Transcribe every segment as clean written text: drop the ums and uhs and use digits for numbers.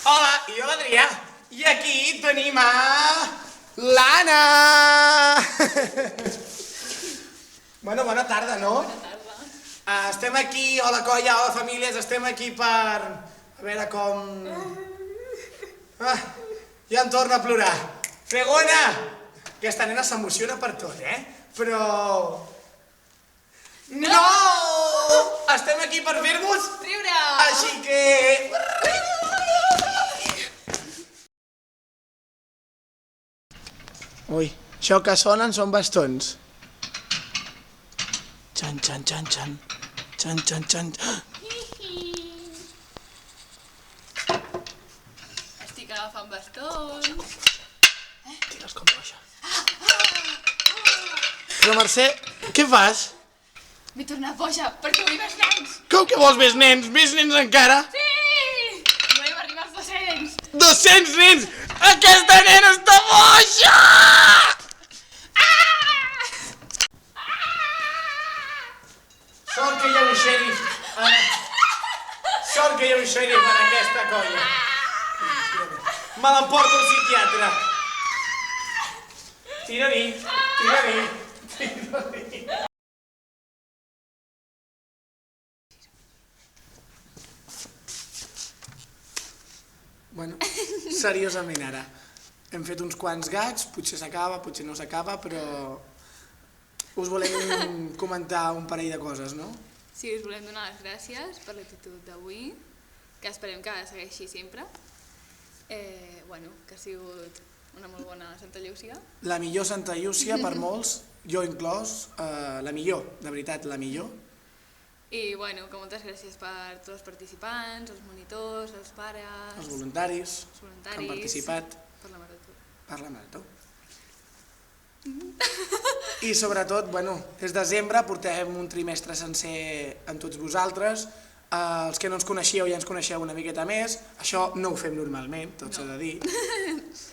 Hola, i jo l'Adrià. I aquí tenim a... l'Anna! Bueno, bona tarda, no? Bona tarda. Estem aquí, hola colla, hola famílies, estem aquí per... A veure com... Ja em torna a plorar. Segona! Aquesta nena s'emociona per tot, Però... No! Estem aquí per fer-vos... Riure! Així que... Ui, això que sonen són bastons. Xan, xan, xan, xan. Xan, xan, xan. Estic agafant bastons. Tira'ls com boja. Però Mercè, què fas? M'he tornat boja perquè vull més nens. Com que vols més nens? Més nens encara? Sí! Volem arribar als 200. 200 nens! Aquesta nena està boja! Sort que hi ha un xèrif. Sort que hi ha un xèrif en aquesta colla. Me l'emporto al psiquiatre. Tira-hi, tira-hi, tira-hi. Bueno, seriosament ara. Hem fet uns quants gags, potser s'acaba, potser no s'acaba, però us volem comentar un parell de coses, no? Sí, us volem donar les gràcies per l'actitud d'avui, que esperem que segueixi sempre. Que ha sigut una molt bona Santa Llúcia. La millor Santa Llúcia per molts, jo inclòs, la millor, de veritat, la millor. I que moltes gràcies per tots els participants, els monitors, els pares... Els voluntaris que han participat per la marató. Per la marató. I sobretot, és desembre, portem un trimestre sencer amb tots vosaltres. Els que no ens coneixíeu ja ens coneixeu una miqueta més. Això no ho fem normalment, tot s'ha de dir.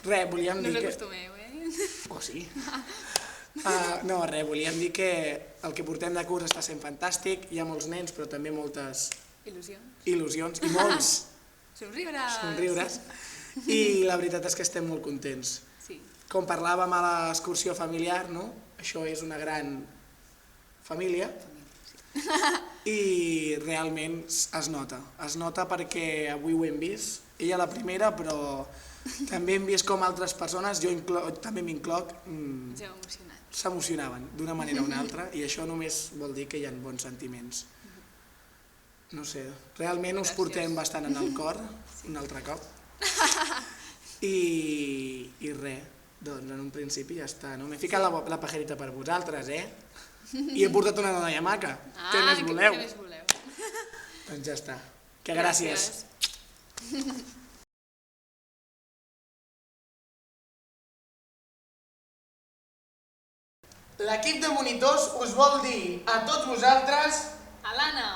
Res, volíem dir que... No us acostumeu, Oh, sí. Volíem dir que el que portem de curs està sent fantàstic. Hi ha molts nens, però també moltes... Il·lusions. I molts... Somriures. I la veritat és que estem molt contents. Sí. Com parlàvem a l'excursió familiar, no? Això és una gran família. I realment es nota perquè avui ho hem vist, ella la primera, però també hem vist com altres persones, jo també m'incloc, s'emocionaven d'una manera o una altra, i això només vol dir que hi ha bons sentiments. No sé, realment us portem bastant en el cor, un altre cop, i res, doncs en un principi ja està, no? M'he ficat la pajerita per vosaltres, I he portat una noia maca. Què més voleu? Doncs ja està. Que gràcies. L'equip de monitors us vol dir a tots vosaltres... A l'Anna.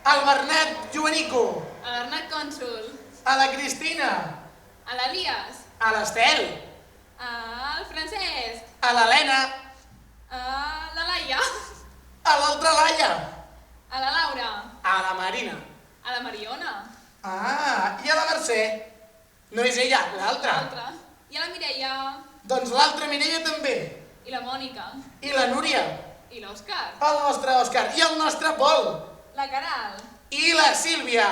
Al Bernat Joanico. A l'Arnat Cònsul. A la Cristina. A l'Elias. A l'Estel. Al Francesc. A l'Helena. A la Laia. A l'altra Laia. A la Laura. A la Marina. A la Mariona. I a la Mercè. No és ella, l'altra. I a la Mireia. Doncs l'altra Mireia també. I la Mònica. I la Núria. I l'Òscar. El nostre Òscar. I el nostre Pol. La Caral. I la Sílvia.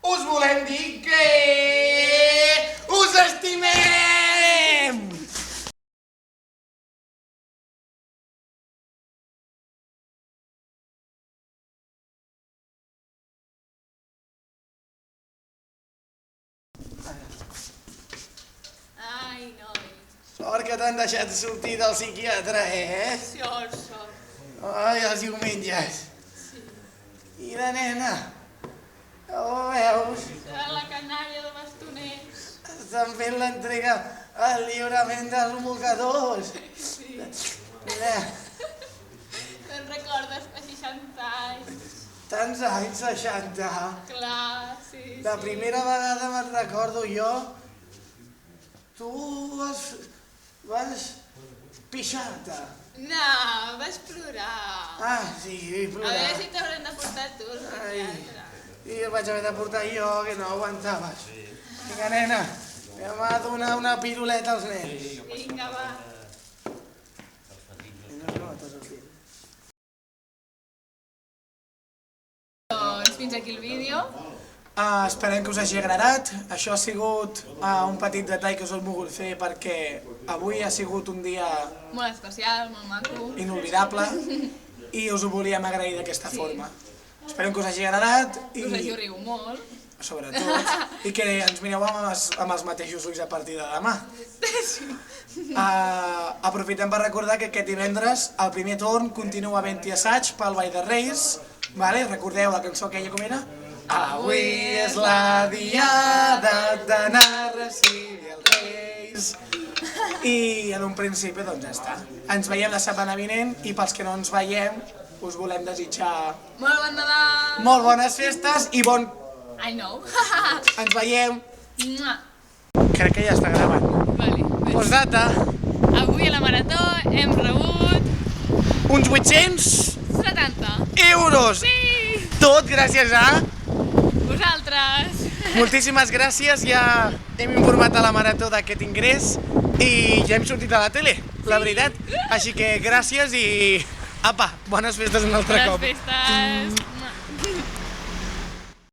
Us volem dir que... us estimem! Ai, noi. Sort que t'han deixat sortir del psiquiatre, Sort. Ai, els diumenges. Sí. I la nena? Ho veus? La canalla de bastoners. Estan fent l'entrega al lliurament dels mocadors. Sí. Te'n recordes fa 60 anys? Tants anys, 60. Clar, sí. La primera vegada me'n recordo jo. Tu vas pixar-te. No, vaig plorar. Sí, plorar. A veure si t'haurem de portar tu al psiquiatre. I el vaig haver de portar jo, que no aguantaves. Vinga, nena, anem a donar una piruleta als nens. Vinga, va. Doncs fins aquí el vídeo. Esperem que us hagi agradat. Això ha sigut un petit detall que us he volgut fer perquè avui ha sigut un dia Molt especial, molt maco. inolvidable i us ho volíem agrair d'aquesta forma. Esperem que us hagi agradat Que us hagi rigut molt. sobretot, i que ens mireu amb els mateixos ulls a partir de demà. Aprofitem per recordar que aquest divendres, al primer torn, continua havent-hi assaig pel Ball de Reis. Recordeu la cançó aquella com era? Avui és la diada d'anar a recibir els Reis. I en un principi, doncs ja està. Ens veiem la setmana vinent i pels que no ens veiem, us volem desitjar Molt bon Nadal! molt bones festes i bon... I know. Ens veiem. Mua. Crec que ja està gravant. Vale, bé. Postdata, Avui a la Marató hem rebut uns 800 70. euros. Sí! Tot gràcies a... Vosaltres! Moltíssimes gràcies, ja hem informat a la Marató d'aquest ingrés i ja hem sortit a la tele, la veritat. Així que gràcies i... Apa, bones festes un altre cop. Bones festes!